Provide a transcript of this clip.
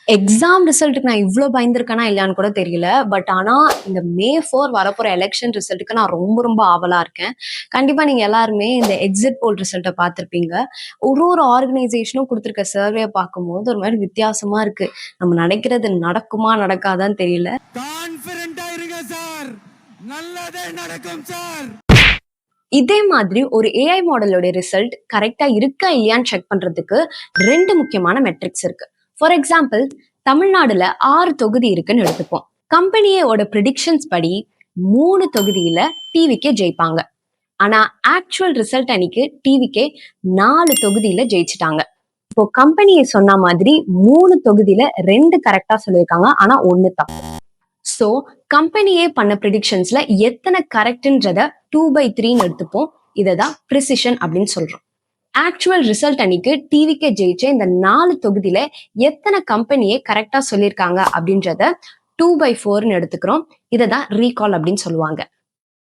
Exam ரிசல்ட்டுக்கு நான் இவ்ளோ பயந்திருக்கேனா இல்லையான்னு கூட தெரியல. பட் ஆனா இந்த மே 4 வரப்போற எலக்ஷன் ரிசல்ட்டுக்கு நான் ரொம்ப ஆவலா இருக்கேன். கண்டிப்பா நீங்க எல்லாருமே இந்த எக்ஸிட் போல் ரிசல்ட்ட பார்த்திருப்பீங்க. ஒரு ஆர்கனைசேஷனும் குடுத்திருக்க சர்வே பார்க்கும்போது ஒரு மாரி வித்தியாசமா இருக்கு. நம்ம நினைக்கிறது நடக்குமா, நடக்காதான்னு தெரியல. கான்ஃபிடென்ட்டா இருங்க சார். நல்லதே நடக்கும் சார். இதே மாதிரி ஒரு ஏஐ மாடலோட ரிசல்ட் கரெக்ட்டா இருக்கா இல்லையான்னு செக் பண்றதுக்கு 2 முக்கியமான மெட்ரிக்ஸ் இருக்கு. ஃபார் எக்ஸாம்பிள், தமிழ்நாடுல 6 தொகுதி இருக்குன்னு எடுத்துப்போம். கம்பெனியோட பிரெடிக்ஷன்ஸ் படி 3 தொகுதியில டிவிகே ஜெயிப்பாங்க. ஆனா ஆக்சுவல் ரிசல்ட் அன்னைக்கு டிவிகே 4 தொகுதியில ஜெயிச்சிட்டாங்க. இப்போ கம்பெனியை சொன்ன மாதிரி 3 தொகுதியில 2 கரெக்டா சொல்லியிருக்காங்க. ஆனா 1 தப்பு. சோ கம்பெனியே பண்ண ப்ரெடிக்ஷன்ஸ்ல எத்தனை கரெக்ட்ன்றத 2/3 எடுத்துப்போம். இததான் ப்ரிசிஷன் அப்படின்னு சொல்றோம். ஆக்சுவல் ரிசல்ட் அன்னைக்கு டிவிக்கே ஜெயிச்ச இந்த 4 தொகுதியில எத்தனை கம்பெனியே கரெக்டா சொல்லியிருக்காங்க அப்படின்றத 2/4 எடுத்துக்கிறோம். இததான் ரீகால் அப்படின்னு சொல்லுவாங்க.